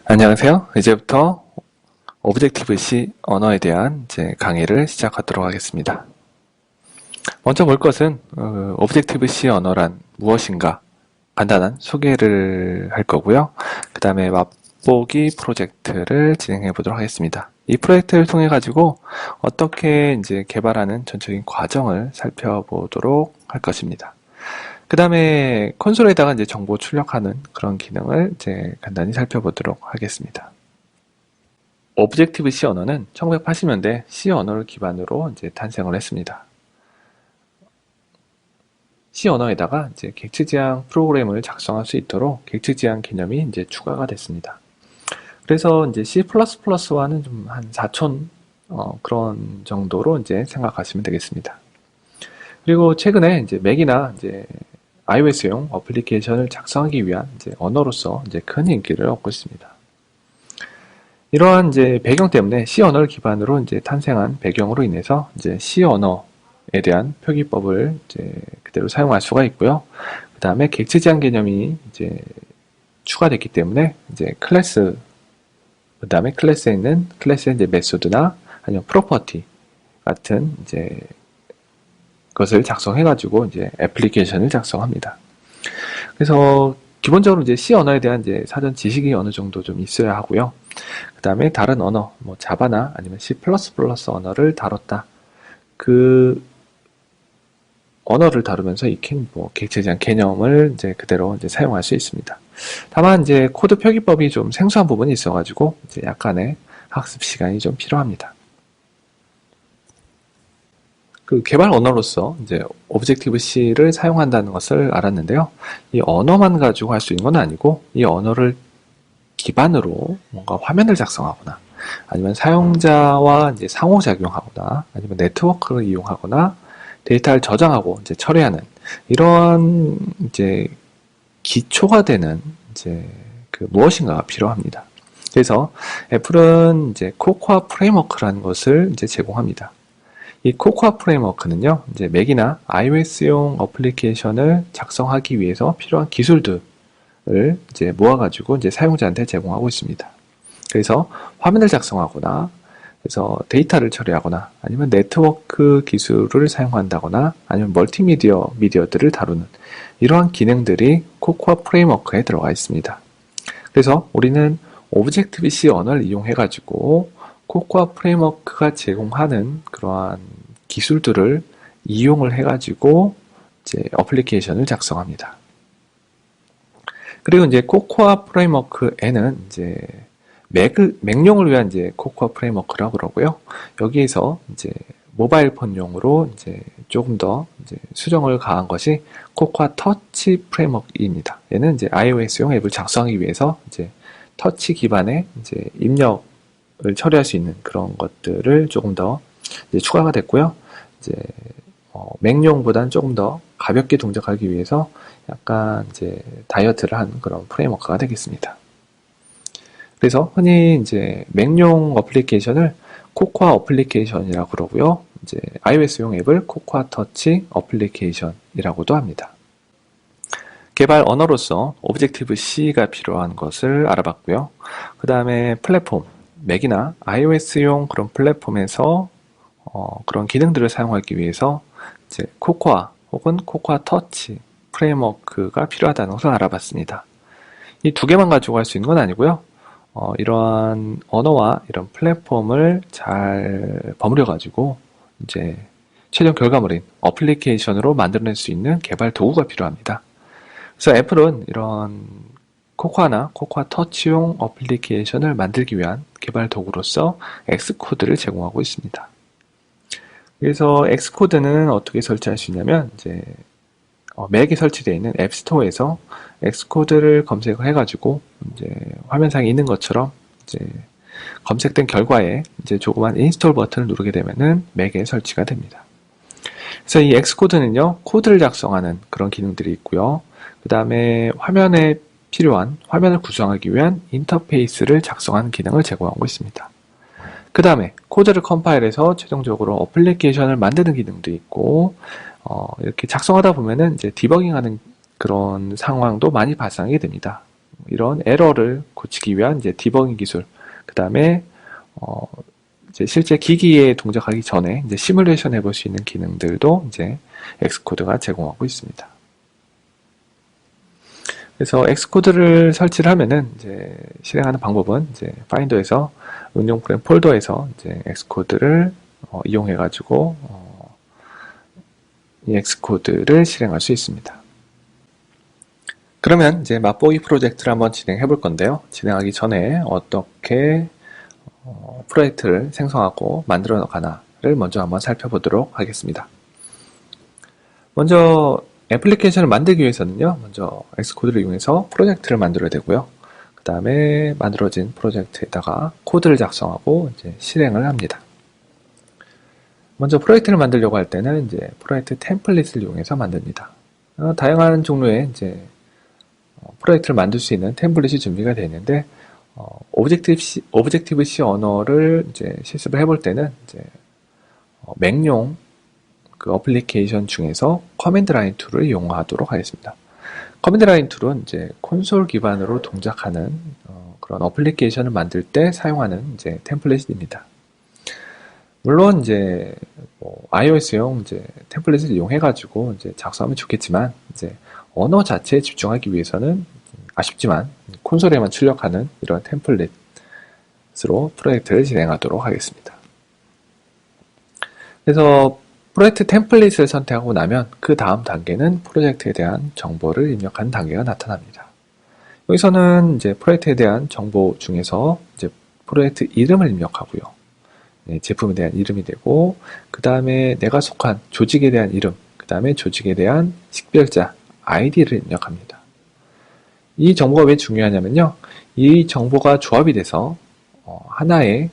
안녕하세요. 이제부터 오브젝티브-C 언어에 대한 강의를 시작하도록 하겠습니다. 먼저 볼 것은 오브젝티브-C 언어란 무엇인가 간단한 소개를 할 거고요. 그 다음에 맛보기 프로젝트를 진행해 보도록 하겠습니다. 이 프로젝트를 통해 가지고 어떻게 개발하는 전적인 과정을 살펴보도록 할 것입니다. 그 다음에 콘솔에다가 정보 출력하는 그런 기능을 간단히 살펴보도록 하겠습니다. 오브젝티브-C 언어는 1980년대 C 언어를 기반으로 탄생을 했습니다. C 언어에다가 객체지향 프로그램을 작성할 수 있도록 객체지향 개념이 추가가 됐습니다. 그래서 C++와는 좀 한 4촌 그런 정도로 생각하시면 되겠습니다. 그리고 최근에 맥이나 iOS용 어플리케이션을 작성하기 위한 언어로서 큰 인기를 얻고 있습니다. 이러한 배경 때문에 C 언어를 기반으로 탄생한 배경으로 인해서 C 언어에 대한 표기법을 그대로 사용할 수가 있고요. 그 다음에 객체지향 개념이 추가됐기 때문에 클래스, 그 다음에 클래스에 있는 클래스의 메소드나 아니면 프로퍼티 같은 것을 작성해가지고 애플리케이션을 작성합니다. 그래서 기본적으로 C 언어에 대한 사전 지식이 어느 정도 좀 있어야 하고요. 그 다음에 다른 언어, 뭐 자바나 아니면 C++ 언어를 다뤘다. 그 언어를 다루면서 익힌 객체지향 개념을 그대로 사용할 수 있습니다. 다만 코드 표기법이 좀 생소한 부분이 있어가지고 약간의 학습 시간이 좀 필요합니다. 그 개발 언어로서 오브젝티브-C를 사용한다는 것을 알았는데요. 이 언어만 가지고 할 수 있는 건 아니고 이 언어를 기반으로 뭔가 화면을 작성하거나 아니면 사용자와 상호작용하거나 아니면 네트워크를 이용하거나 데이터를 저장하고 처리하는 이러한 기초가 되는 그 무엇인가가 필요합니다. 그래서 애플은 코코아 프레임워크라는 것을 제공합니다. 이 코코아 프레임워크는요, 맥이나 iOS용 어플리케이션을 작성하기 위해서 필요한 기술들을 모아가지고 사용자한테 제공하고 있습니다. 그래서 화면을 작성하거나, 그래서 데이터를 처리하거나, 아니면 네트워크 기술을 사용한다거나, 아니면 미디어들을 다루는 이러한 기능들이 코코아 프레임워크에 들어가 있습니다. 그래서 우리는 오브젝티브-C 언어를 이용해가지고 코코아 프레임워크가 제공하는 그러한 기술들을 이용을 해가지고 어플리케이션을 작성합니다. 그리고 코코아 프레임워크에는 맥용을 위한 코코아 프레임워크라고 그러고요. 여기에서 모바일 폰용으로 조금 더 수정을 가한 것이 코코아 터치 프레임워크입니다. 얘는 iOS용 앱을 작성하기 위해서 터치 기반의 입력을 처리할 수 있는 그런 것들을 조금 더 추가가 됐고요. 맥용보다는 조금 더 가볍게 동작하기 위해서 약간 다이어트를 한 그런 프레임워크가 되겠습니다. 그래서 흔히 맥용 어플리케이션을 코코아 어플리케이션이라고 그러고요. iOS용 앱을 코코아 터치 어플리케이션이라고도 합니다. 개발 언어로서 오브젝티브-C가 필요한 것을 알아봤고요. 그 다음에 플랫폼, 맥이나 iOS용 그런 플랫폼에서 그런 기능들을 사용하기 위해서 코코아 혹은 코코아 터치 프레임워크가 필요하다는 것을 알아봤습니다. 이 두 개만 가지고 할 수 있는 건 아니고요. 이러한 언어와 이런 플랫폼을 잘 버무려 가지고 최종 결과물인 어플리케이션으로 만들어낼 수 있는 개발 도구가 필요합니다. 그래서 애플은 이런 코코아나 코코아 터치용 어플리케이션을 만들기 위한 개발 도구로서 엑스코드를 제공하고 있습니다. 그래서 엑스코드는 어떻게 설치할 수 있냐면 맥에 설치되어 있는 앱스토어에서 엑스코드를 검색을 해가지고 화면상에 있는 것처럼 검색된 결과에 조그만 인스톨 버튼을 누르게 되면은 맥에 설치가 됩니다. 그래서 이 엑스코드는요, 코드를 작성하는 그런 기능들이 있고요. 그 다음에 화면에 필요한 화면을 구성하기 위한 인터페이스를 작성하는 기능을 제공하고 있습니다. 그 다음에 코드를 컴파일해서 최종적으로 어플리케이션을 만드는 기능도 있고 이렇게 작성하다 보면은 디버깅하는 그런 상황도 많이 발생하게 됩니다. 이런 에러를 고치기 위한 이제 디버깅 기술, 그 다음에 이제 실제 기기에 동작하기 전에 이제 시뮬레이션 해볼 수 있는 기능들도 이제 엑스코드가 제공하고 있습니다. 그래서 엑스코드를 설치를 하면은 이제 실행하는 방법은 이제 파인더에서 응용 프레임 폴더에서 이제 엑스코드를 이용해 가지고 이 엑스코드를 실행할 수 있습니다. 그러면 이제 맛보기 프로젝트를 한번 진행해 볼 건데요. 진행하기 전에 어떻게 프로젝트를 생성하고 만들어 가나를 먼저 한번 살펴보도록 하겠습니다. 먼저 애플리케이션을 만들기 위해서는요, 먼저 엑스코드를 이용해서 프로젝트를 만들어야 되고요. 그 다음에 만들어진 프로젝트에다가 코드를 작성하고 이제 실행을 합니다. 먼저 프로젝트를 만들려고 할 때는 이제 프로젝트 템플릿을 이용해서 만듭니다. 다양한 종류의 이제 프로젝트를 만들 수 있는 템플릿이 준비가 되어 있는데, 오브젝티브 C 언어를 이제 실습을 해볼 때는 이제 맥용 그 어플리케이션 중에서 커맨드 라인 툴을 이용하도록 하겠습니다. 커맨드 라인 툴은 이제 콘솔 기반으로 동작하는 그런 어플리케이션을 만들 때 사용하는 이제 템플릿입니다. 물론 이제 iOS용 이제 템플릿을 이용해가지고 이제 작성하면 좋겠지만 이제 언어 자체에 집중하기 위해서는 아쉽지만 콘솔에만 출력하는 이런 템플릿으로 프로젝트를 진행하도록 하겠습니다. 그래서 프로젝트 템플릿을 선택하고 나면 그 다음 단계는 프로젝트에 대한 정보를 입력하는 단계가 나타납니다. 여기서는 이제 프로젝트에 대한 정보 중에서 이제 프로젝트 이름을 입력하고요. 네, 제품에 대한 이름이 되고, 그 다음에 내가 속한 조직에 대한 이름, 그 다음에 조직에 대한 식별자, 아이디를 입력합니다. 이 정보가 왜 중요하냐면요. 이 정보가 조합이 돼서 하나의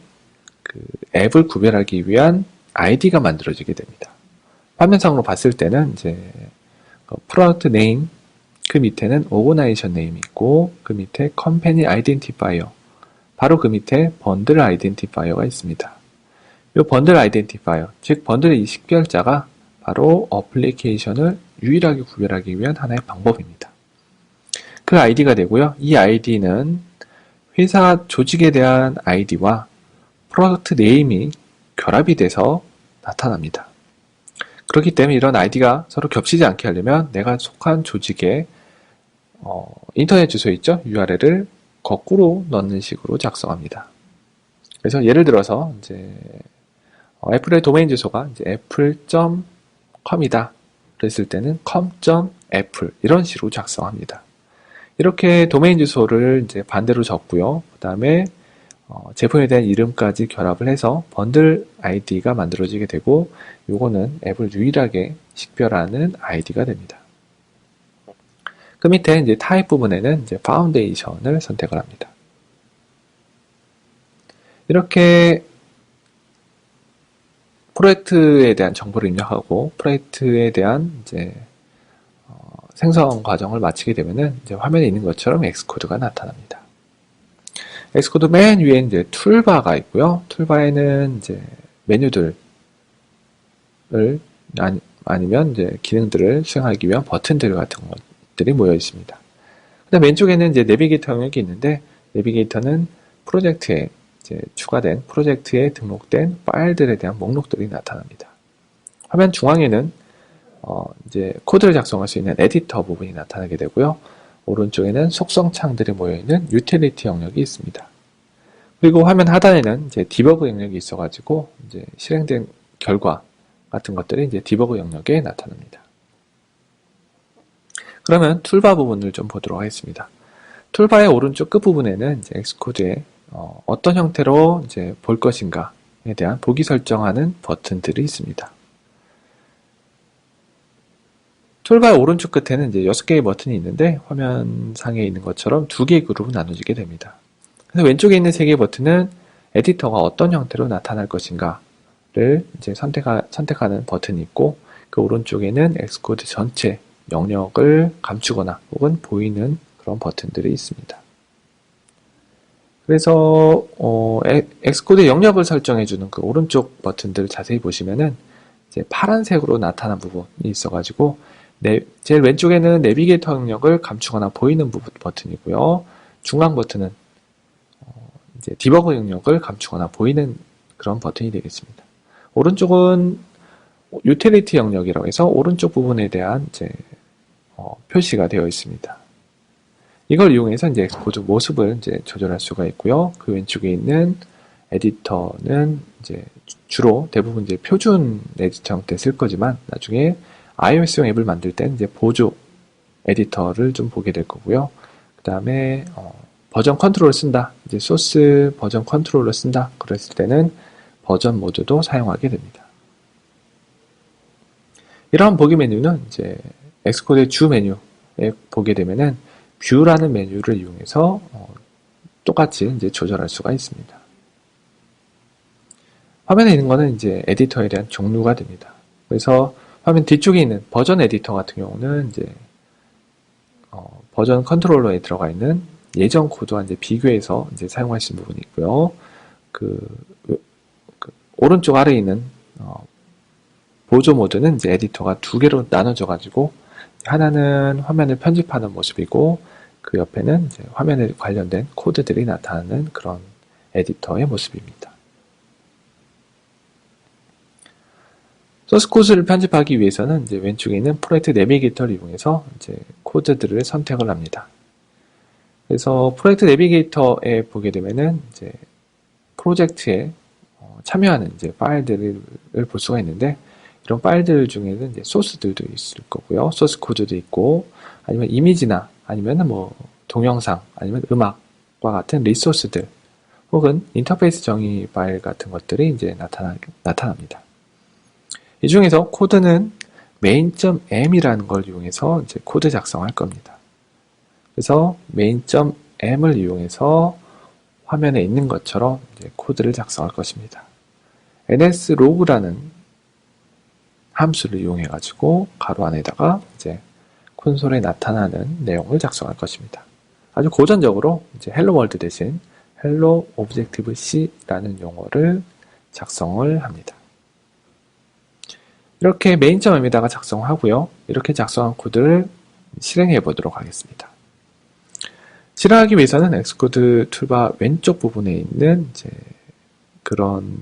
그 앱을 구별하기 위한 아이디가 만들어지게 됩니다. 화면상으로 봤을 때는 이제 프로덕트 네임, 그 밑에는 오거나이제이션 네임이 있고 그 밑에 컴퍼니 아이덴티파이어, 바로 그 밑에 번들 아이덴티파이어가 있습니다. 이 번들 아이덴티파이어, 즉 번들의 이 식별자가 바로 어플리케이션을 유일하게 구별하기 위한 하나의 방법입니다. 그 아이디가 되고요. 이 아이디는 회사 조직에 대한 아이디와 프로덕트 네임이 결합이 돼서 나타납니다. 그렇기 때문에 이런 아이디가 서로 겹치지 않게 하려면 내가 속한 조직의 인터넷 주소 있죠? URL을 거꾸로 넣는 식으로 작성합니다. 그래서 예를 들어서 이제 애플의 도메인 주소가 이제 apple.com이다. 그랬을 때는 com.apple 이런 식으로 작성합니다. 이렇게 도메인 주소를 이제 반대로 적고요. 그 다음에 제품에 대한 이름까지 결합을 해서 번들 아이디가 만들어지게 되고, 요거는 앱을 유일하게 식별하는 아이디가 됩니다. 그 밑에 이제 타입 부분에는 이제 파운데이션을 선택을 합니다. 이렇게 프로젝트에 대한 정보를 입력하고 프로젝트에 대한 이제 생성 과정을 마치게 되면은 이제 화면에 있는 것처럼 엑스코드가 나타납니다. 엑스코드 맨 위에 이제 툴바가 있고요. 툴바에는 이제 메뉴들을 아니면 이제 기능들을 수행하기 위한 버튼들 같은 것들이 모여 있습니다. 그다음 왼쪽에는 이제 내비게이터 영역이 있는데, 내비게이터는 프로젝트에 이제 추가된 프로젝트에 등록된 파일들에 대한 목록들이 나타납니다. 화면 중앙에는 이제 코드를 작성할 수 있는 에디터 부분이 나타나게 되고요. 오른쪽에는 속성 창들이 모여있는 유틸리티 영역이 있습니다. 그리고 화면 하단에는 이제 디버그 영역이 있어가지고 이제 실행된 결과 같은 것들이 이제 디버그 영역에 나타납니다. 그러면 툴바 부분을 좀 보도록 하겠습니다. 툴바의 오른쪽 끝부분에는 이제 엑스코드에 어떤 형태로 이제 볼 것인가에 대한 보기 설정하는 버튼들이 있습니다. 툴바의 오른쪽 끝에는 이제 6개의 버튼이 있는데, 화면상에 있는 것처럼 2개의 그룹으로 나눠지게 됩니다. 그래서 왼쪽에 있는 3개의 버튼은 에디터가 어떤 형태로 나타날 것인가를 이제 선택하는 버튼이 있고, 그 오른쪽에는 엑스코드 전체 영역을 감추거나 혹은 보이는 그런 버튼들이 있습니다. 그래서 엑스코드의 영역을 설정해주는 그 오른쪽 버튼들을 자세히 보시면은 이제 파란색으로 나타난 부분이 있어가지고 제일 왼쪽에는 내비게이터 영역을 감추거나 보이는 버튼이고요. 중앙 버튼은 이제 디버거 영역을 감추거나 보이는 그런 버튼이 되겠습니다. 오른쪽은 유틸리티 영역이라고 해서 오른쪽 부분에 대한 이제 표시가 되어 있습니다. 이걸 이용해서 이제 엑스코드 모습을 이제 조절할 수가 있고요. 그 왼쪽에 있는 에디터는 이제 주로 대부분 이제 표준 에디터 형태 쓸 거지만 나중에 iOS용 앱을 만들 땐 이제 보조 에디터를 좀 보게 될 거고요. 그 다음에 버전 컨트롤을 쓴다. 이제 소스 버전 컨트롤을 쓴다. 그랬을 때는 버전 모드도 사용하게 됩니다. 이러한 보기 메뉴는 이제 엑스코드의 주 메뉴에 보게 되면은 뷰라는 메뉴를 이용해서 똑같이 이제 조절할 수가 있습니다. 화면에 있는 거는 이제 에디터에 대한 종류가 됩니다. 그래서 화면 뒤쪽에 있는 버전 에디터 같은 경우는 이제 버전 컨트롤러에 들어가 있는 예전 코드와 이제 비교해서 이제 사용할 수 있는 부분이 있고요. 그 오른쪽 아래에 있는 보조 모드는 이제 에디터가 두 개로 나눠져 가지고 하나는 화면을 편집하는 모습이고 그 옆에는 이제 화면에 관련된 코드들이 나타나는 그런 에디터의 모습입니다. 소스 코드를 편집하기 위해서는 이제 왼쪽에 있는 프로젝트 내비게이터를 이용해서 이제 코드들을 선택을 합니다. 그래서 프로젝트 내비게이터에 보게 되면은 이제 프로젝트에 참여하는 이제 파일들을 볼 수가 있는데 이런 파일들 중에는 이제 소스들도 있을 거고요. 소스 코드도 있고 아니면 이미지나 아니면 뭐 동영상 아니면 음악과 같은 리소스들 혹은 인터페이스 정의 파일 같은 것들이 이제 나타납니다. 이 중에서 코드는 main.m이라는 걸 이용해서 이제 코드 작성할 겁니다. 그래서 main.m을 이용해서 화면에 있는 것처럼 이제 코드를 작성할 것입니다. nslog라는 함수를 이용해 가지고 가로 안에다가 이제 콘솔에 나타나는 내용을 작성할 것입니다. 아주 고전적으로 이제 헬로 월드 대신 헬로 오브젝티브 C라는 용어를 작성을 합니다. 이렇게 main.m에다가 작성하고요. 이렇게 작성한 코드를 실행해 보도록 하겠습니다. 실행하기 위해서는 엑스코드 툴바 왼쪽 부분에 있는 이제 그런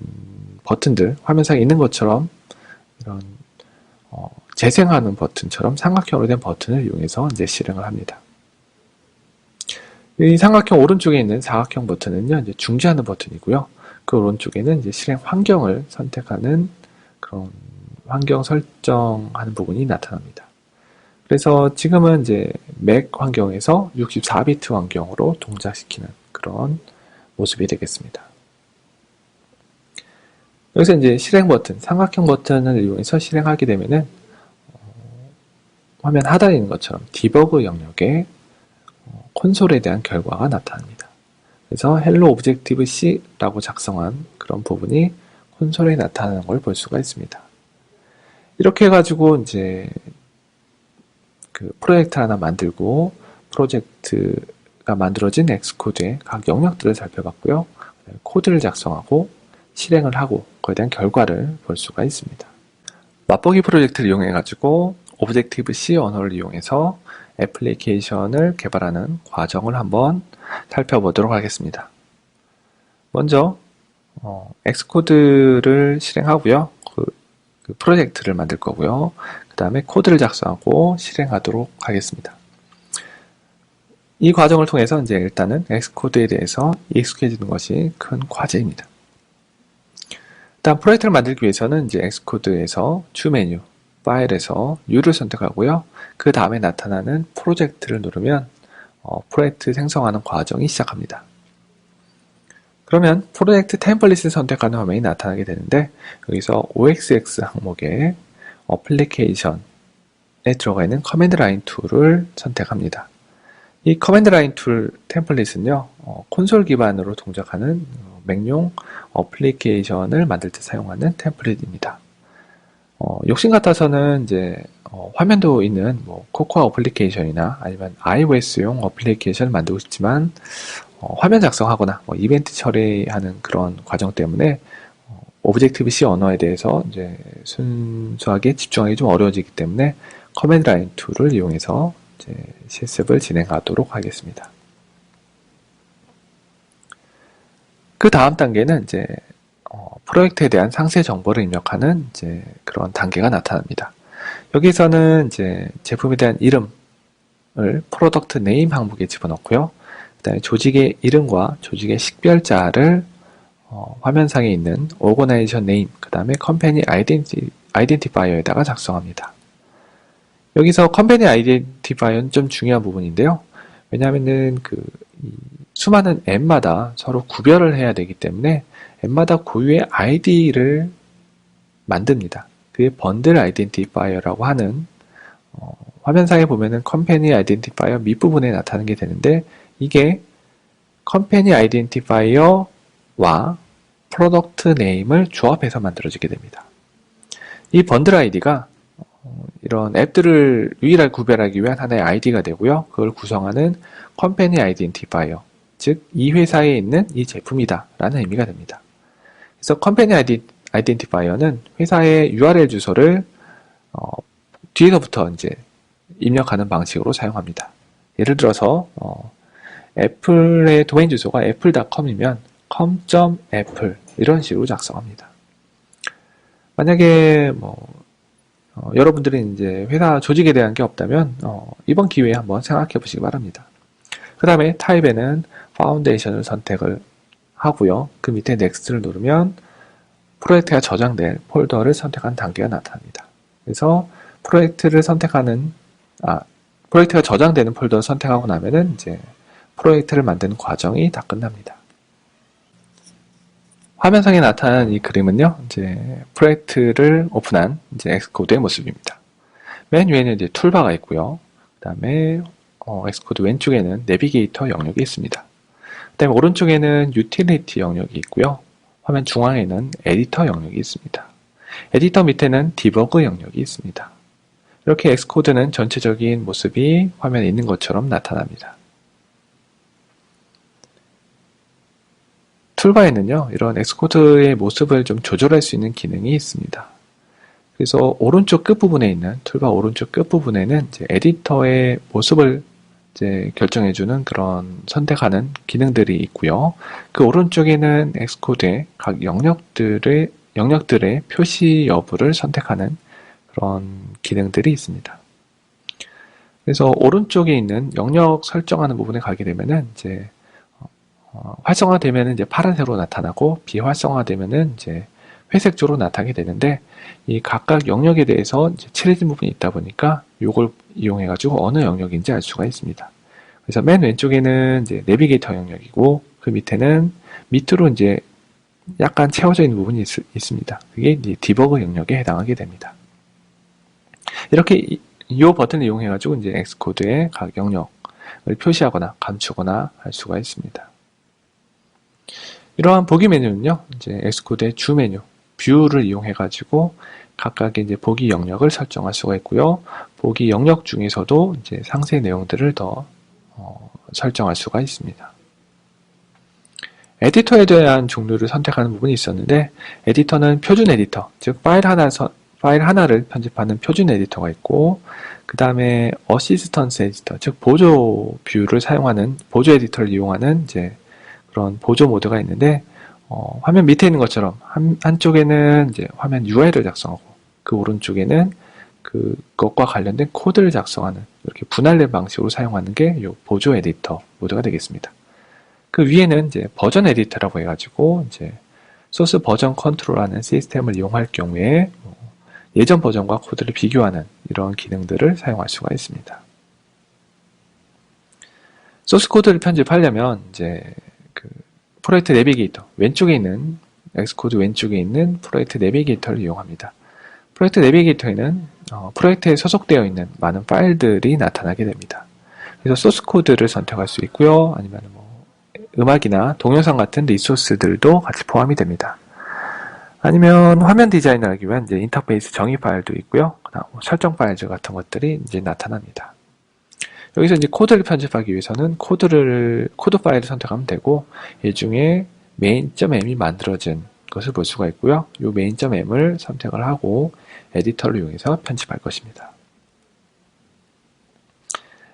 버튼들, 화면상에 있는 것처럼 이런 재생하는 버튼처럼 삼각형으로 된 버튼을 이용해서 이제 실행을 합니다. 이 삼각형 오른쪽에 있는 사각형 버튼은요, 이제 중지하는 버튼이고요. 그 오른쪽에는 이제 실행 환경을 선택하는 그런 환경 설정하는 부분이 나타납니다. 그래서 지금은 이제 맥 환경에서 64비트 환경으로 동작시키는 그런 모습이 되겠습니다. 여기서 이제 실행 버튼, 삼각형 버튼을 이용해서 실행하게 되면은 화면 하단에 있는 것처럼 디버그 영역에 콘솔에 대한 결과가 나타납니다. 그래서 hello objective C라고 작성한 그런 부분이 콘솔에 나타나는 걸 볼 수가 있습니다. 이렇게 해가지고 이제 그 프로젝트 하나 만들고 프로젝트가 만들어진 엑스코드의 각 영역들을 살펴봤고요. 코드를 작성하고 실행을 하고 그에 대한 결과를 볼 수가 있습니다. 맛보기 프로젝트를 이용해 가지고 오브젝티브 C 언어를 이용해서 애플리케이션을 개발하는 과정을 한번 살펴보도록 하겠습니다. 먼저 엑스코드를 실행하고요. 그 프로젝트를 만들 거고요. 그 다음에 코드를 작성하고 실행하도록 하겠습니다. 이 과정을 통해서 이제 일단은 엑스코드에 대해서 익숙해지는 것이 큰 과제입니다. 일단 프로젝트를 만들기 위해서는 이제 엑스코드에서 주 메뉴, 파일에서 New를 선택하고요. 그 다음에 나타나는 프로젝트를 누르면 프로젝트 생성하는 과정이 시작합니다. 그러면 프로젝트 템플릿을 선택하는 화면이 나타나게 되는데 여기서 OXX 항목에 어플리케이션에 들어가 있는 커맨드 라인 툴을 선택합니다. 이 커맨드 라인 툴 템플릿은요, 콘솔 기반으로 동작하는 맥용 어플리케이션을 만들 때 사용하는 템플릿입니다. 욕심 같아서는 이제 화면도 있는 뭐 코코아 어플리케이션이나 아니면 iOS용 어플리케이션을 만들고 싶지만 화면 작성하거나 뭐 이벤트 처리하는 그런 과정 때문에 오브젝티브 C 언어에 대해서 이제 순수하게 집중하기 좀 어려워지기 때문에 커맨드 라인 툴을 이용해서 이제 실습을 진행하도록 하겠습니다. 그 다음 단계는 이제 프로젝트에 대한 상세 정보를 입력하는 이제 그런 단계가 나타납니다. 여기서는 이제 제품에 대한 이름을 프로덕트 네임 항목에 집어넣고요. 그 다음에 조직의 이름과 조직의 식별자를 화면상에 있는 오거나이제이션 네임, 그 다음에 컴퍼니 아이덴티파이어에다가 작성합니다. 여기서 컴퍼니 아이덴티파이어는 좀 중요한 부분인데요. 왜냐하면은 수많은 앱마다 서로 구별을 해야 되기 때문에 앱마다 고유의 아이디를 만듭니다. 그게 번들 아이덴티파이어라고 하는 화면상에 보면은 컴퍼니 아이덴티파이어 밑부분에 나타나게 되는데 이게 컴퍼니 아이덴티파이어와 프로덕트 네임을 조합해서 만들어지게 됩니다. 이 번들 아이디가 이런 앱들을 유일하게 구별하기 위한 하나의 아이디가 되고요. 그걸 구성하는 컴퍼니 아이덴티파이어, 즉 이 회사에 있는 이 제품이다 라는 의미가 됩니다. 그래서 컴퍼니 아이덴티파이어는 회사의 URL 주소를 뒤에서부터 이제 입력하는 방식으로 사용합니다. 예를 들어서 애플의 도메인 주소가 apple.com이면 com.apple 이런 식으로 작성합니다. 만약에 여러분들이 이제 회사 조직에 대한 게 없다면 이번 기회에 한번 생각해 보시기 바랍니다. 그 다음에 타입에는 파운데이션을 선택을 하고요. 그 밑에 넥스트를 누르면 프로젝트가 저장될 폴더를 선택한 단계가 나타납니다. 그래서 프로젝트가 저장되는 폴더를 선택하고 나면은 이제 프로젝트를 만드는 과정이 다 끝납니다. 화면상에 나타난 이 그림은요, 이제 프로젝트를 오픈한 이제 엑스코드의 모습입니다. 맨 위에는 이제 툴바가 있고요. 그 다음에 엑스코드 왼쪽에는 내비게이터 영역이 있습니다. 그 다음에 오른쪽에는 유틸리티 영역이 있고요. 화면 중앙에는 에디터 영역이 있습니다. 에디터 밑에는 디버그 영역이 있습니다. 이렇게 엑스코드는 전체적인 모습이 화면에 있는 것처럼 나타납니다. 툴바에는요, 이런 엑스코드의 모습을 좀 조절할 수 있는 기능이 있습니다. 그래서 오른쪽 끝부분에 있는 툴바 오른쪽 끝부분에는 이제 에디터의 모습을 이제 결정해주는 그런 선택하는 기능들이 있고요. 그 오른쪽에는 엑스코드의 각 영역들의 표시 여부를 선택하는 그런 기능들이 있습니다. 그래서 오른쪽에 있는 영역 설정하는 부분에 가게 되면은 이제 활성화되면은 이제 파란색으로 나타나고 비활성화되면은 이제 회색조로 나타나게 되는데 이 각각 영역에 대해서 이제 칠해진 부분이 있다 보니까 이걸 이용해 가지고 어느 영역인지 알 수가 있습니다. 그래서 맨 왼쪽에는 이제 내비게이터 영역이고 그 밑에는 밑으로 이제 약간 채워져 있는 부분이 있습니다. 그게 이제 디버그 영역에 해당하게 됩니다. 이렇게 이 버튼을 이용해 가지고 이제 엑스코드의 각 영역을 표시하거나 감추거나 할 수가 있습니다. 이러한 보기 메뉴는요, 이제 엑스코드의 주 메뉴, 뷰를 이용해 가지고 각각의 이제 보기 영역을 설정할 수가 있고요. 보기 영역 중에서도 이제 상세 내용들을 더 설정할 수가 있습니다. 에디터에 대한 종류를 선택하는 부분이 있었는데, 에디터는 표준 에디터, 즉 파일 하나를 편집하는 표준 에디터가 있고, 그 다음에 어시스턴스 에디터, 즉 보조 뷰를 사용하는 보조 에디터를 이용하는 이제 그런 보조 모드가 있는데 화면 밑에 있는 것처럼 한쪽에는 이제 화면 UI를 작성하고 그 오른쪽에는 그것과 관련된 코드를 작성하는 이렇게 분할된 방식으로 사용하는 게 이 보조 에디터 모드가 되겠습니다. 그 위에는 이제 버전 에디터라고 해가지고 이제 소스 버전 컨트롤하는 시스템을 이용할 경우에 예전 버전과 코드를 비교하는 이런 기능들을 사용할 수가 있습니다. 소스 코드를 편집하려면 이제 프로젝트 내비게이터 왼쪽에 있는 엑스코드 왼쪽에 있는 프로젝트 내비게이터를 이용합니다. 프로젝트 내비게이터에는 프로젝트에 소속되어 있는 많은 파일들이 나타나게 됩니다. 그래서 소스 코드를 선택할 수 있고요. 아니면 음악이나 동영상 같은 리소스들도 같이 포함이 됩니다. 아니면 화면 디자인을 하기 위한 이제 인터페이스 정의 파일도 있고요. 그다음 설정 파일들 같은 것들이 이제 나타납니다. 여기서 이제 코드를 편집하기 위해서는 코드 파일을 선택하면 되고, 이 중에 main.m이 만들어진 것을 볼 수가 있고요. 이 main.m을 선택을 하고 에디터를 이용해서 편집할 것입니다.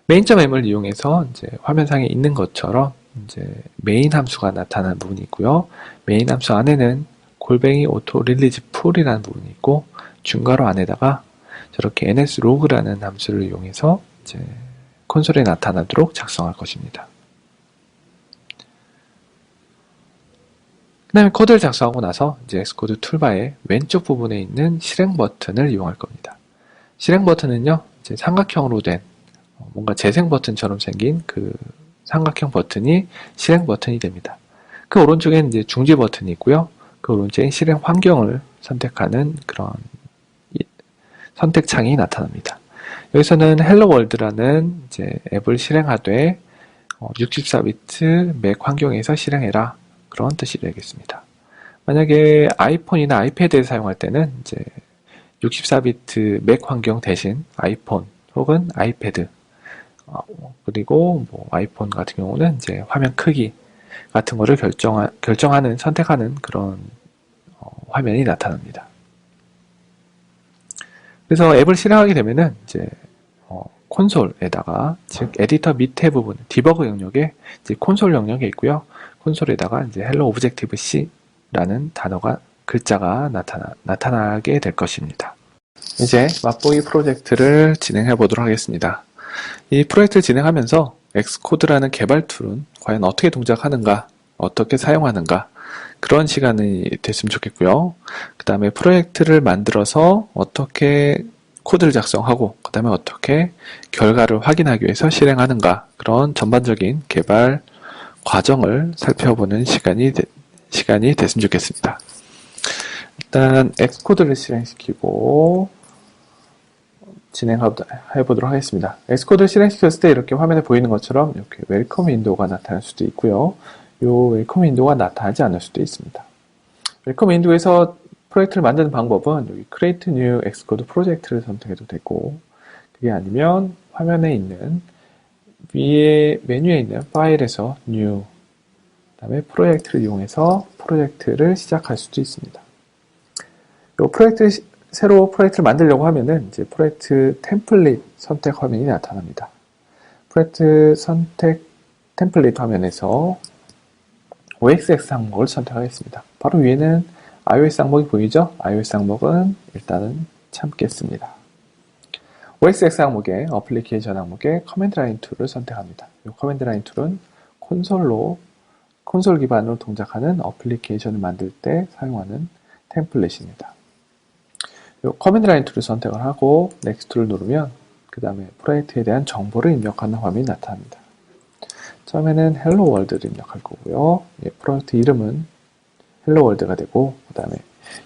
main.m을 이용해서 이제 화면상에 있는 것처럼 이제 메인 함수가 나타나는 부분이 있고요. 메인 함수 안에는 골뱅이 auto release full이라는 부분이 있고, 중괄호 안에다가 저렇게 nslog라는 함수를 이용해서 이제 콘솔에 나타나도록 작성할 것입니다. 그 다음에 코드를 작성하고 나서 이제 엑스코드 툴바의 왼쪽 부분에 있는 실행 버튼을 이용할 겁니다. 실행 버튼은요, 이제 삼각형으로 된 뭔가 재생 버튼처럼 생긴 그 삼각형 버튼이 실행 버튼이 됩니다. 그 오른쪽에는 이제 중지 버튼이 있고요. 그 오른쪽에 실행 환경을 선택하는 그런 선택창이 나타납니다. 여기서는 헬로 월드라는 이제 앱을 실행하되 64비트 맥 환경에서 실행해라, 그런 뜻이 되겠습니다. 만약에 아이폰이나 아이패드에 사용할 때는 이제 64비트 맥 환경 대신 아이폰 혹은 아이패드, 그리고 뭐 아이폰 같은 경우는 이제 화면 크기 같은 거를 결정하는, 선택하는 그런 화면이 나타납니다. 그래서 앱을 실행하게 되면은 이제 콘솔에다가, 즉 에디터 밑에 부분 디버그 영역에 이제 콘솔 영역에 있고요. 콘솔에다가 이제 헬로 오브젝티브 C라는 단어가, 글자가 나타나게 될 것입니다. 이제 맛보기 프로젝트를 진행해 보도록 하겠습니다. 이 프로젝트를 진행하면서 엑스코드라는 개발 툴은 과연 어떻게 동작하는가, 어떻게 사용하는가, 그런 시간이 됐으면 좋겠고요. 그 다음에 프로젝트를 만들어서 어떻게 코드를 작성하고, 그 다음에 어떻게 결과를 확인하기 위해서 실행하는가, 그런 전반적인 개발 과정을 살펴보는 시간이 됐으면 좋겠습니다. 일단 엑스코드를 실행시키고 진행해 보도록 하겠습니다. 엑스코드를 실행시켰을 때 이렇게 화면에 보이는 것처럼 이렇게 웰컴 윈도우가 나타날 수도 있고요. 이 웰컴 윈도우가 나타나지 않을 수도 있습니다. 웰컴 윈도우에서 프로젝트를 만드는 방법은 여기 Create New Xcode 프로젝트를 선택해도 되고, 그게 아니면 화면에 있는 위에 메뉴에 있는 파일에서 New, 그 다음에 프로젝트를 이용해서 프로젝트를 시작할 수도 있습니다. 새로 프로젝트를 만들려고 하면은 이제 프로젝트 템플릿 선택 화면이 나타납니다. 프로젝트 선택 템플릿 화면에서 OXX 항목을 선택하겠습니다. 바로 위에는 iOS 항목이 보이죠? iOS 항목은 일단은 참겠습니다. OXX 항목의 어플리케이션 항목의 커맨드 라인 툴을 선택합니다. 이 커맨드 라인 툴은 콘솔 기반으로 동작하는 어플리케이션을 만들 때 사용하는 템플릿입니다. 이 커맨드 라인 툴을 선택을 하고 넥스트를 누르면 그 다음에 프로젝트에 대한 정보를 입력하는 화면이 나타납니다. 처음에는 헬로 월드를 입력할 거고요. 프로젝트 이름은 헬로 월드가 되고, 그 다음에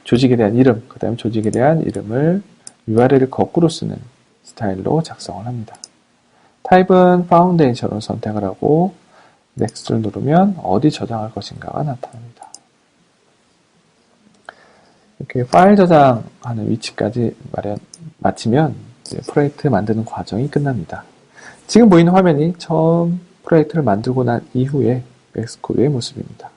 조직에 대한 이름, 그 다음에 조직에 대한 이름을 URL을 거꾸로 쓰는 스타일로 작성을 합니다. 타입은 파운데이션으로 선택을 하고 넥스트를 누르면 어디 저장할 것인가가 나타납니다. 이렇게 파일 저장하는 위치까지 마치면 이제 프로젝트 만드는 과정이 끝납니다. 지금 보이는 화면이 처음 프로젝트를 만들고 난 이후에 엑스코드의 모습입니다.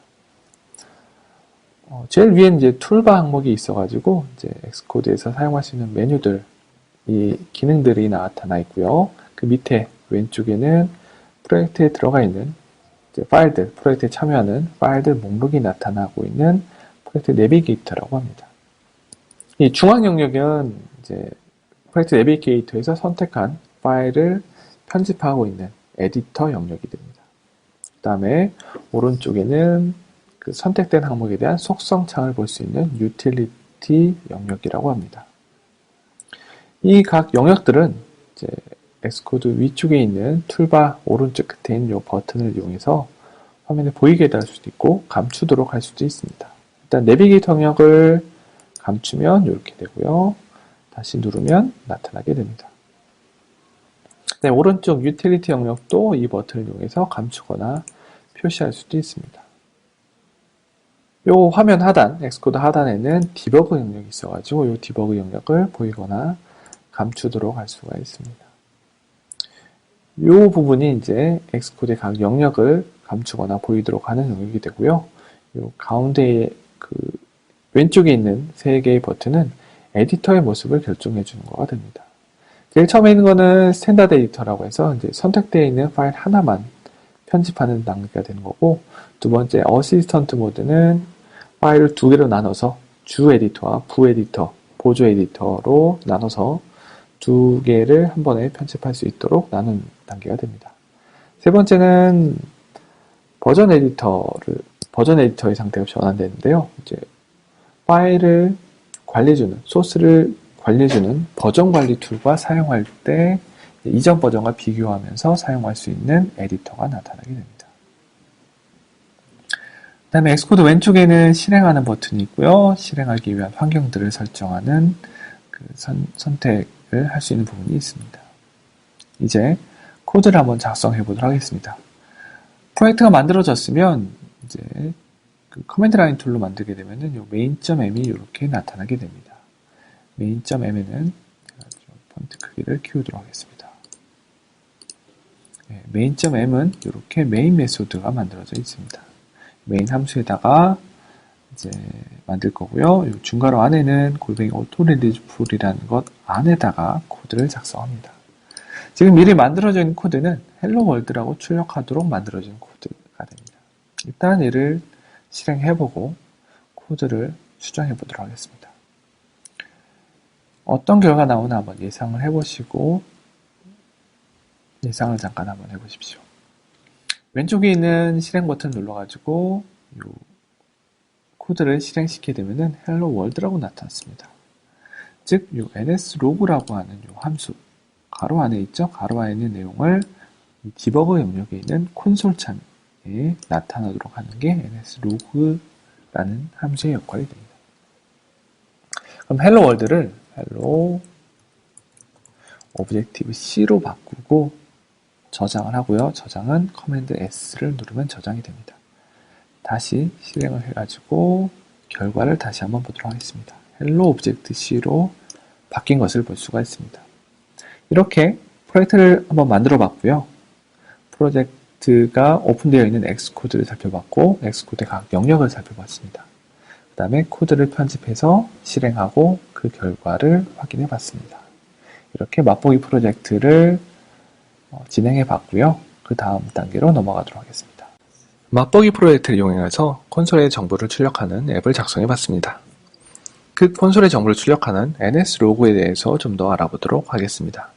제일 위엔 이제 툴바 항목이 있어가지고 이제 엑스코드에서 사용할 수 있는 메뉴들, 이 기능들이 나타나 있고요. 그 밑에 왼쪽에는 프로젝트에 들어가 있는 이제 파일들, 프로젝트에 참여하는 파일들 목록이 나타나고 있는 프로젝트 내비게이터라고 합니다. 이 중앙 영역은 이제 프로젝트 내비게이터에서 선택한 파일을 편집하고 있는 에디터 영역이 됩니다. 그 다음에 오른쪽에는 그 선택된 항목에 대한 속성 창을 볼 수 있는 유틸리티 영역이라고 합니다. 이 각 영역들은 이제 엑스코드 위쪽에 있는 툴바 오른쪽 끝에 있는 이 버튼을 이용해서 화면에 보이게 할 수도 있고 감추도록 할 수도 있습니다. 일단 내비게이터 영역을 감추면 이렇게 되고요. 다시 누르면 나타나게 됩니다. 네, 오른쪽 유틸리티 영역도 이 버튼을 이용해서 감추거나 표시할 수도 있습니다. 이 화면 하단, 엑스코드 하단에는 디버그 영역이 있어가지고 이 디버그 영역을 보이거나 감추도록 할 수가 있습니다. 이 부분이 이제 엑스코드의 각 영역을 감추거나 보이도록 하는 영역이 되고요. 이 가운데에 그 왼쪽에 있는 세 개의 버튼은 에디터의 모습을 결정해 주는 거가 됩니다. 제일 처음에 있는 거는 스탠다드 에디터라고 해서 이제 선택되어 있는 파일 하나만 편집하는 단계가 되는 거고, 두 번째 어시스턴트 모드는 파일을 두 개로 나눠서 주 에디터와 부 에디터, 보조 에디터로 나눠서 두 개를 한 번에 편집할 수 있도록 나눈 단계가 됩니다. 세 번째는 버전 에디터의 상태가 전환되는데요. 이제 파일을 관리해주는, 소스를 관리해주는 버전 관리 툴과 사용할 때 이전 버전과 비교하면서 사용할 수 있는 에디터가 나타나게 됩니다. 그 다음에 엑스코드 왼쪽에는 실행하는 버튼이 있고요. 실행하기 위한 환경들을 설정하는 그 선택을 할 수 있는 부분이 있습니다. 이제 코드를 한번 작성해 보도록 하겠습니다. 프로젝트가 만들어졌으면 이제 그 커맨드 라인 툴로 만들게 되면은 요 main.m이 이렇게 나타나게 됩니다. main.m에는 폰트 크기를 키우도록 하겠습니다. 네, main.m은 이렇게 메인 메소드가 만들어져 있습니다. 메인 함수에다가 이제 만들 거고요. 요 중괄호 안에는 골뱅이 auto-readful이라는 것 안에다가 코드를 작성합니다. 지금 미리 만들어져 있는 코드는 헬로 월드라고 출력하도록 만들어진 코드가 됩니다. 일단 얘를 실행해보고 코드를 수정해 보도록 하겠습니다. 어떤 결과가 나오나 한번 예상을 해보시고 예상을 잠깐 한번 해보십시오. 왼쪽에 있는 실행 버튼 눌러가지고 이 코드를 실행시키게 되면은 헬로 월드라고 나타났습니다. 즉, 이 nslog라고 하는 이 함수 가로 안에 있죠? 가로 안에 있는 내용을 이 디버그 영역에 있는 콘솔 창에 나타나도록 하는 게 nslog라는 함수의 역할이 됩니다. 그럼 헬로 월드를 헬로 오브젝티브 C로 바꾸고 저장을 하고요. 저장은 커맨드 S를 누르면 저장이 됩니다. 다시 실행을 해가지고 결과를 다시 한번 보도록 하겠습니다. 헬로 오브젝트 C로 바뀐 것을 볼 수가 있습니다. 이렇게 프로젝트를 한번 만들어 봤고요. 프로젝트가 오픈되어 있는 엑스코드를 살펴봤고 엑스코드의 각 영역을 살펴봤습니다. 그 다음에 코드를 편집해서 실행하고 그 결과를 확인해 봤습니다. 이렇게 맛보기 프로젝트를 진행해 봤고요. 그 다음 단계로 넘어가도록 하겠습니다. 맛보기 프로젝트를 이용해서 콘솔의 정보를 출력하는 앱을 작성해 봤습니다. 그 콘솔의 정보를 출력하는 nslog에 대해서 좀 더 알아보도록 하겠습니다.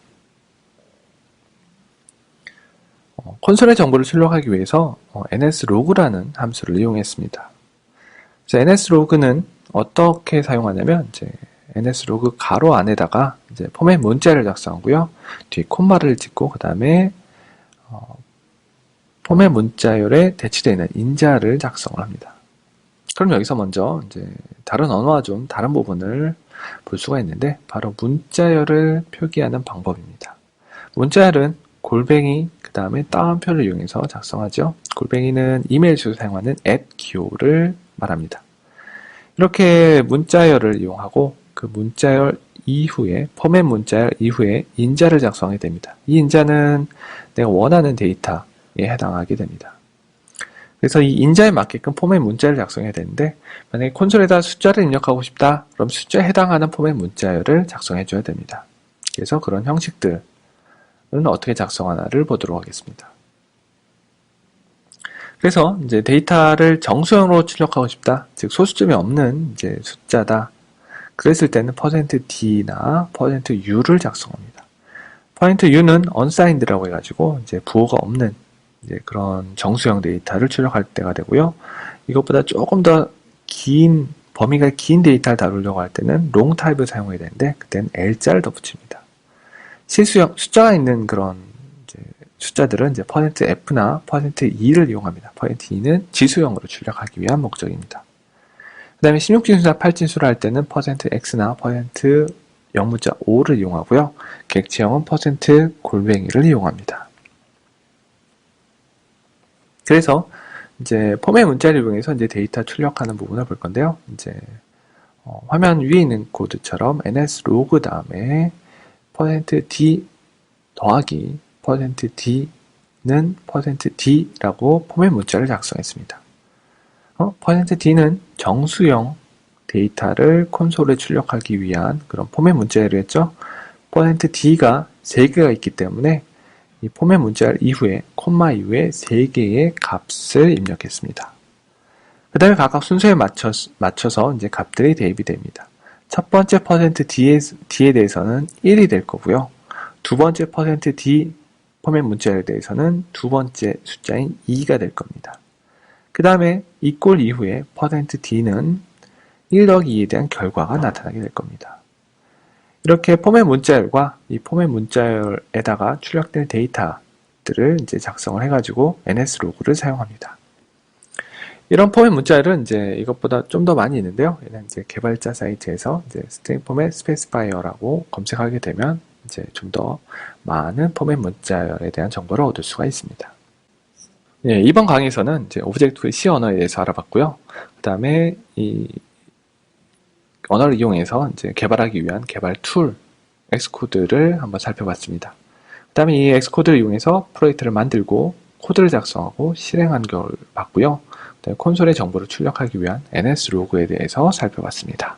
콘솔의 정보를 출력하기 위해서 nslog라는 함수를 이용했습니다. 그래서 nslog는 어떻게 사용하냐면 이제 nslog 가로 안에다가 이제 포맷 문자를 작성하고요. 뒤에 콤마를 찍고 그 다음에 포맷 문자열에 대치되어 있는 인자를 작성을 합니다. 그럼 여기서 먼저 이제 다른 언어와 좀 다른 부분을 볼 수가 있는데 바로 문자열을 표기하는 방법입니다. 문자열은 골뱅이 그 다음에 따옴표를 이용해서 작성하죠. 골뱅이는 이메일 주소 사용하는 @기호를 말합니다. 이렇게 문자열을 이용하고 그 문자열 이후에 포맷 문자열 이후에 인자를 작성하게 됩니다. 이 인자는 내가 원하는 데이터에 해당하게 됩니다. 그래서 이 인자에 맞게끔 포맷 문자를 작성해야 되는데 만약에 콘솔에다 숫자를 입력하고 싶다 그럼 숫자에 해당하는 포맷 문자열을 작성해 줘야 됩니다. 그래서 그런 형식들은 어떻게 작성하나를 보도록 하겠습니다. 그래서 이제 데이터를 정수형으로 출력하고 싶다, 즉 소수점이 없는 이제 숫자다. 그랬을 때는 %d나 %u를 작성합니다. %u는 unsigned라고 해가지고 이제 부호가 없는 이제 그런 정수형 데이터를 출력할 때가 되고요. 이것보다 조금 더 긴 범위가 긴 데이터를 다루려고 할 때는 long type를 사용해야 되는데 그때는 l자를 더 붙입니다. 실수형 숫자가 있는 그런 이제 숫자들은 이제 %f나 %e를 이용합니다. %e는 지수형으로 출력하기 위한 목적입니다. 그 다음에 16진수나 8진수를 할 때는 %x나 %영문자 5를 이용하고요. 객체형은 %골뱅이를 이용합니다. 그래서 이제 포맷 문자를 이용해서 이제 데이터 출력하는 부분을 볼 건데요. 이제 화면 위에 있는 코드처럼 nslog 다음에 %d 더하기 %d는 %d라고 포맷 문자를 작성했습니다. %d는 정수형 데이터를 콘솔에 출력하기 위한 그런 포맷 문자열이었죠. %d가 3개가 있기 때문에 이 포맷 문자열 이후에 콤마 이후에 3개의 값을 입력했습니다. 그 다음에 각각 순서에 맞춰서 이제 값들이 대입이 됩니다. 첫 번째 %d에 대해서는 1이 될 거고요. 두 번째 %d 포맷 문자열에 대해서는 두 번째 숫자인 2가 될 겁니다. 그 다음에 equal 이후에 %d는 1 더하기 2에 대한 결과가 나타나게 될 겁니다. 이렇게 포맷 문자열과 이 포맷 문자열에다가 출력될 데이터들을 이제 작성을 해가지고 NS로그를 사용합니다. 이런 포맷 문자열은 이제 이것보다 좀 더 많이 있는데요. 얘는 이제 개발자 사이트에서 이제 스트링 포맷 스페시파이어라고 검색하게 되면 이제 좀 더 많은 포맷 문자열에 대한 정보를 얻을 수가 있습니다. 예, 이번 강의에서는 이제 오브젝트 C 언어에 대해서 알아봤고요. 그 다음에 이 언어를 이용해서 이제 개발하기 위한 개발 툴 엑스코드를 한번 살펴봤습니다. 그 다음에 이 엑스코드를 이용해서 프로젝트를 만들고 코드를 작성하고 실행한 걸 봤고요. 콘솔의 정보를 출력하기 위한 NS로그에 대해서 살펴봤습니다.